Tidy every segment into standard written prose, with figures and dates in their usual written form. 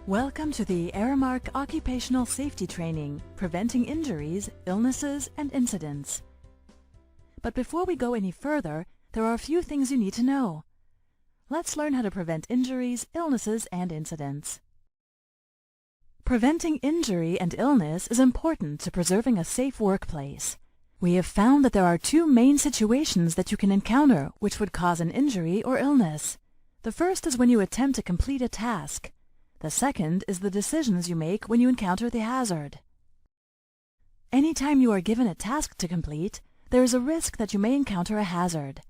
Welcome to the Aramark Occupational Safety Training, Preventing Injuries, Illnesses, and Incidents. But before we go any further, there are a few things you need to know. Let's learn how to prevent injuries, illnesses, and incidents. Preventing injury and illness is important to preserving a safe workplace. We have found that there are two main situations that you can encounter which would cause an injury or illness. The first is when you attempt to complete a task. The second is the decisions you make when you encounter the hazard. Anytime you are given a task to complete, there is a risk that you may encounter a hazard.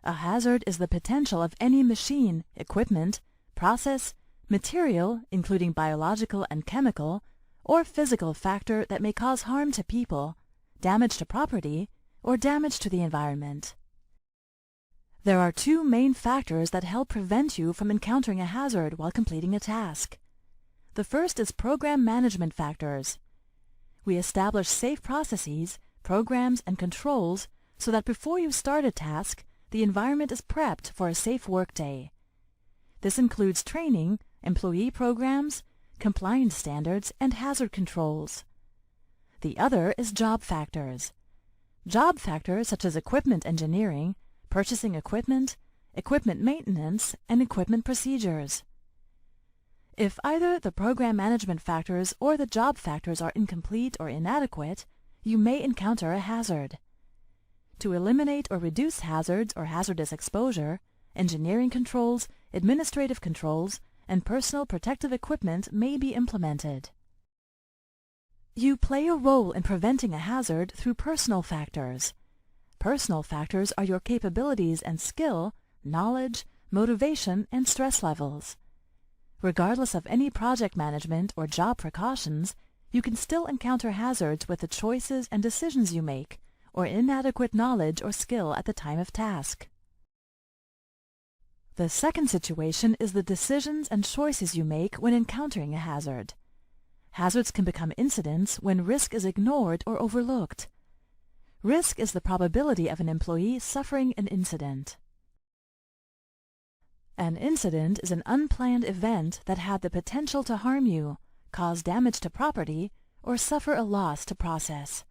A hazard is the potential of any machine, equipment, process, material, including biological and chemical, or physical factor that may cause harm to people, damage to property, or damage to the environment. There are two main factors that help prevent you from encountering a hazard while completing a task. The first is program management factors. We establish safe processes, programs, and controls so that before you start a task, the environment is prepped for a safe workday. This includes training, employee programs, compliance standards, and hazard controls. The other is job factors. Job factors such as equipment engineering, purchasing equipment, equipment maintenance, and equipment procedures. If either the program management factors or the job factors are incomplete or inadequate, you may encounter a hazard. To eliminate or reduce hazards or hazardous exposure, engineering controls, administrative controls, and personal protective equipment may be implemented. You play a role in preventing a hazard through personal factors. Personal factors are your capabilities and skill, knowledge, motivation, and stress levels. Regardless of any project management or job precautions, you can still encounter hazards with the choices and decisions you make, or inadequate knowledge or skill at the time of task. The second situation is the decisions and choices you make when encountering a hazard. Hazards can become incidents when risk is ignored or overlooked. Risk is the probability of an employee suffering an incident. An incident is an unplanned event that had the potential to harm you, cause damage to property, or suffer a loss to process.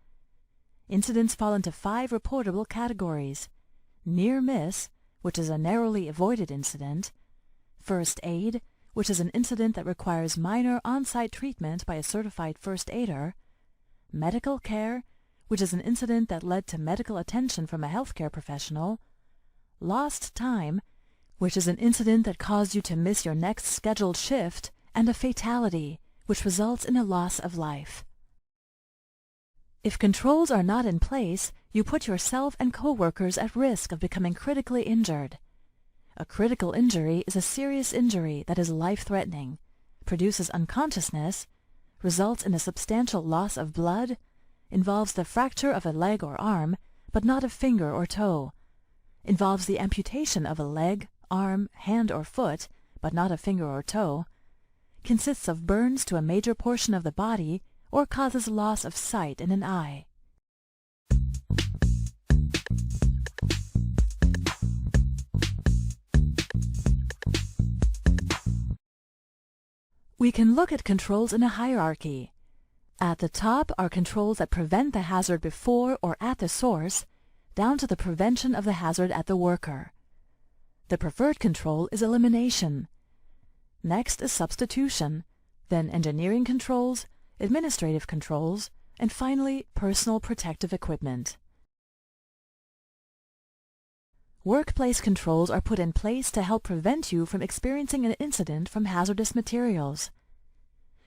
Incidents fall into 5 reportable categories: near miss, which is a narrowly avoided incident; first aid, which is an incident that requires minor on-site treatment by a certified first aider; medical care, which is an incident that led to medical attention from a healthcare professional; lost time, which is an incident that caused you to miss your next scheduled shift; and a fatality, which results in a loss of life. If controls are not in place, you put yourself and coworkers at risk of becoming critically injured. A critical injury is a serious injury that is life-threatening, produces unconsciousness, results in a substantial loss of blood, involves the fracture of a leg or arm, but not a finger or toe, involves the amputation of a leg, arm, hand, or foot, but not a finger or toe, consists of burns to a major portion of the body, or causes loss of sight in an eye. We can look at controls in a hierarchy. At the top are controls that prevent the hazard before or at the source, down to the prevention of the hazard at the worker. The preferred control is elimination. Next is substitution, then engineering controls, administrative controls, and finally personal protective equipment. Workplace controls are put in place to help prevent you from experiencing an incident from hazardous materials.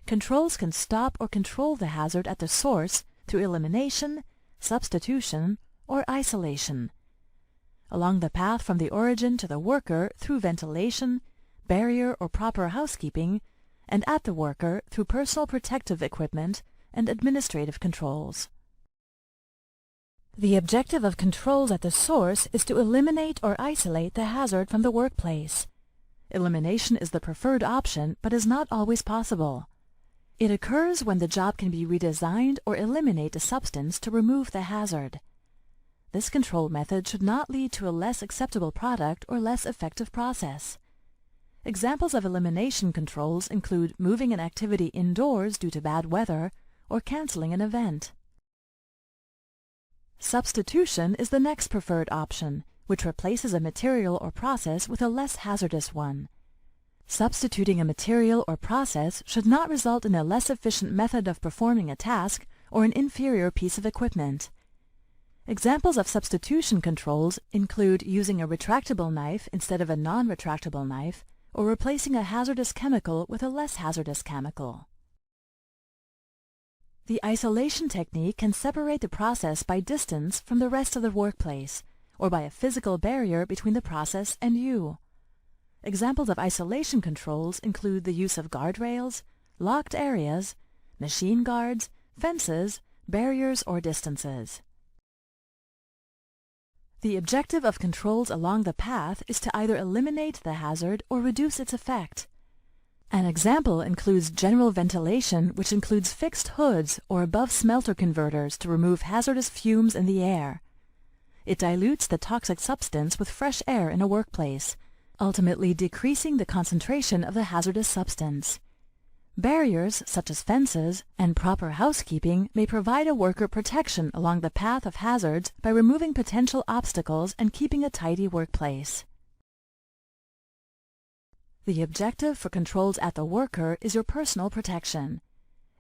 Controls can stop or control the hazard at the source through elimination, substitution, or isolation. Along the path from the origin to the worker through ventilation, barrier or proper housekeeping, and at the worker through personal protective equipment and administrative controls. The objective of controls at the source is to eliminate or isolate the hazard from the workplace. Elimination is the preferred option, but is not always possible. It occurs when the job can be redesigned or eliminate a substance to remove the hazard. This control method should not lead to a less acceptable product or less effective process. Examples of elimination controls include moving an activity indoors due to bad weather or canceling an event. Substitution is the next preferred option, which replaces a material or process with a less hazardous one. Substituting a material or process should not result in a less efficient method of performing a task or an inferior piece of equipment. Examples of substitution controls include using a retractable knife instead of a non-retractable knife, or replacing a hazardous chemical with a less hazardous chemical. The isolation technique can separate the process by distance from the rest of the workplace, or by a physical barrier between the process and you. Examples of isolation controls include the use of guardrails, locked areas, machine guards, fences, barriers, or distances. The objective of controls along the path is to either eliminate the hazard or reduce its effect. An example includes general ventilation, which includes fixed hoods or above smelter converters to remove hazardous fumes in the air. It dilutes the toxic substance with fresh air in a workplace, ultimately decreasing the concentration of the hazardous substance. Barriers, such as fences, and proper housekeeping may provide a worker protection along the path of hazards by removing potential obstacles and keeping a tidy workplace. The objective for controls at the worker is your personal protection.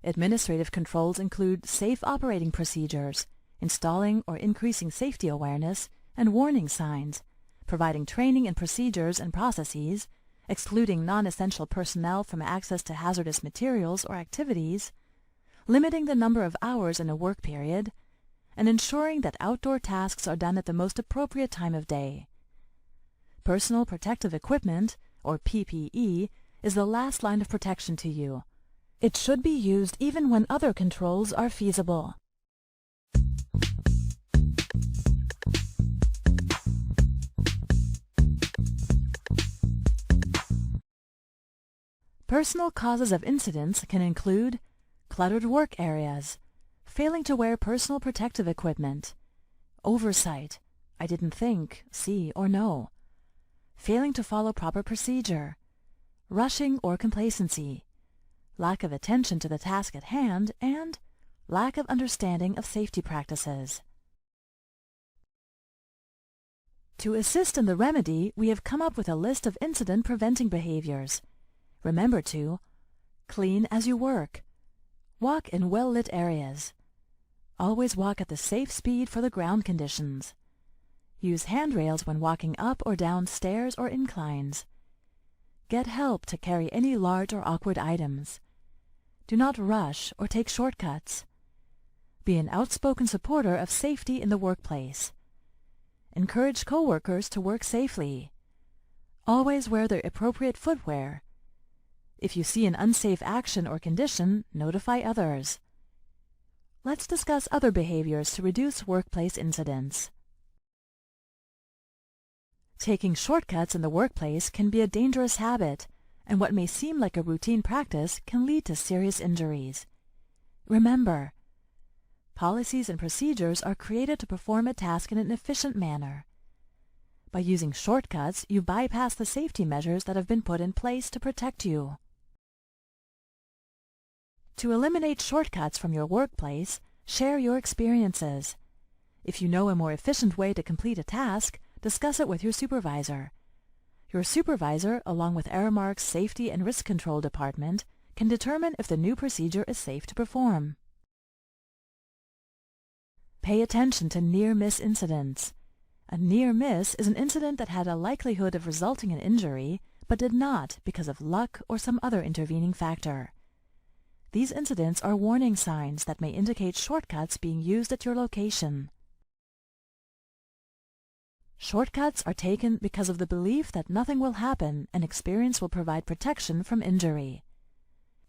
Administrative controls include safe operating procedures, installing or increasing safety awareness, and warning signs, providing training in procedures and processes, excluding non-essential personnel from access to hazardous materials or activities, limiting the number of hours in a work period, and ensuring that outdoor tasks are done at the most appropriate time of day. Personal protective equipment, or PPE, is the last line of protection to you. It should be used even when other controls are feasible. Personal causes of incidents can include cluttered work areas, failing to wear personal protective equipment, oversight, I didn't think, see, or know, failing to follow proper procedure, rushing or complacency, lack of attention to the task at hand, and lack of understanding of safety practices. To assist in the remedy, we have come up with a list of incident-preventing behaviors. Remember to clean as you work, walk in well-lit areas, always walk at the safe speed for the ground conditions, use handrails when walking up or down stairs or inclines, get help to carry any large or awkward items, do not rush or take shortcuts, be an outspoken supporter of safety in the workplace, encourage coworkers to work safely, always wear the appropriate footwear. If you see an unsafe action or condition, notify others. Let's discuss other behaviors to reduce workplace incidents. Taking shortcuts in the workplace can be a dangerous habit, and what may seem like a routine practice can lead to serious injuries. Remember, policies and procedures are created to perform a task in an efficient manner. By using shortcuts, you bypass the safety measures that have been put in place to protect you. To eliminate shortcuts from your workplace, share your experiences. If you know a more efficient way to complete a task, discuss it with your supervisor. Your supervisor, along with Aramark's Safety and Risk Control Department, can determine if the new procedure is safe to perform. Pay attention to near-miss incidents. A near miss is an incident that had a likelihood of resulting in injury, but did not because of luck or some other intervening factor. These incidents are warning signs that may indicate shortcuts being used at your location. Shortcuts are taken because of the belief that nothing will happen and experience will provide protection from injury.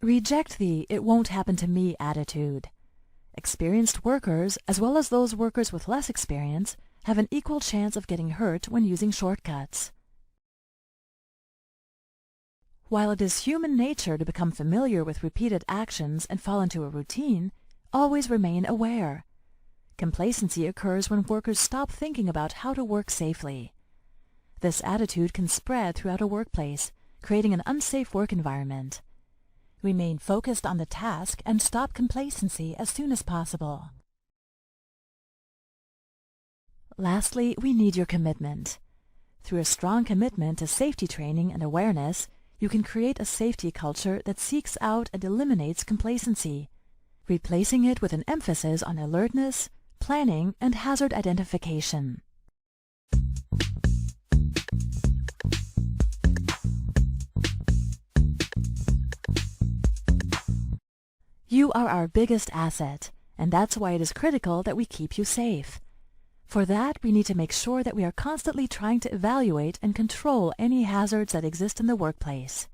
Reject the "it won't happen to me" attitude. Experienced workers, as well as those workers with less experience, have an equal chance of getting hurt when using shortcuts. While it is human nature to become familiar with repeated actions and fall into a routine, always remain aware. Complacency occurs when workers stop thinking about how to work safely. This attitude can spread throughout a workplace, creating an unsafe work environment. Remain focused on the task and stop complacency as soon as possible. Lastly, we need your commitment. Through a strong commitment to safety training and awareness, you can create a safety culture that seeks out and eliminates complacency, replacing it with an emphasis on alertness, planning, and hazard identification. You are our biggest asset, and that's why it is critical that we keep you safe. For that, we need to make sure that we are constantly trying to evaluate and control any hazards that exist in the workplace.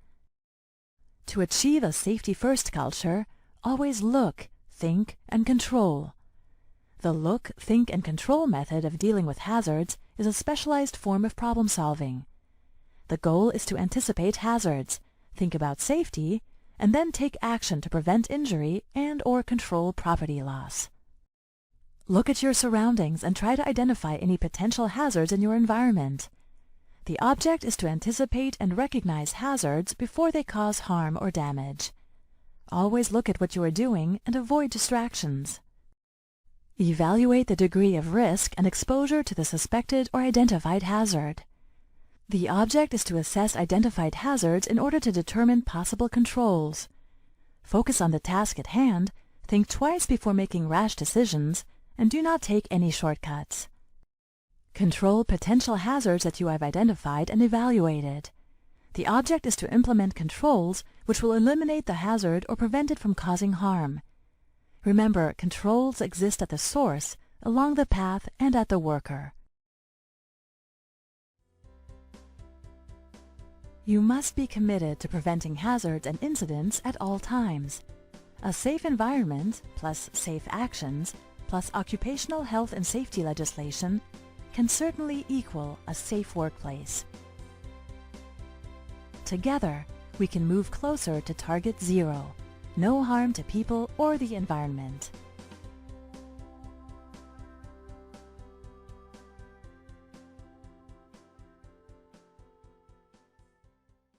To achieve a safety-first culture, always look, think, and control. The look, think, and control method of dealing with hazards is a specialized form of problem-solving. The goal is to anticipate hazards, think about safety, and then take action to prevent injury and/or control property loss. Look at your surroundings and try to identify any potential hazards in your environment. The object is to anticipate and recognize hazards before they cause harm or damage. Always look at what you are doing and avoid distractions. Evaluate the degree of risk and exposure to the suspected or identified hazard. The object is to assess identified hazards in order to determine possible controls. Focus on the task at hand, think twice before making rash decisions, and do not take any shortcuts. Control potential hazards that you have identified and evaluated. The object is to implement controls which will eliminate the hazard or prevent it from causing harm. Remember, controls exist at the source, along the path, and at the worker. You must be committed to preventing hazards and incidents at all times. A safe environment, plus safe actions, plus occupational health and safety legislation can certainly equal a safe workplace. Together, we can move closer to Target Zero, no harm to people or the environment.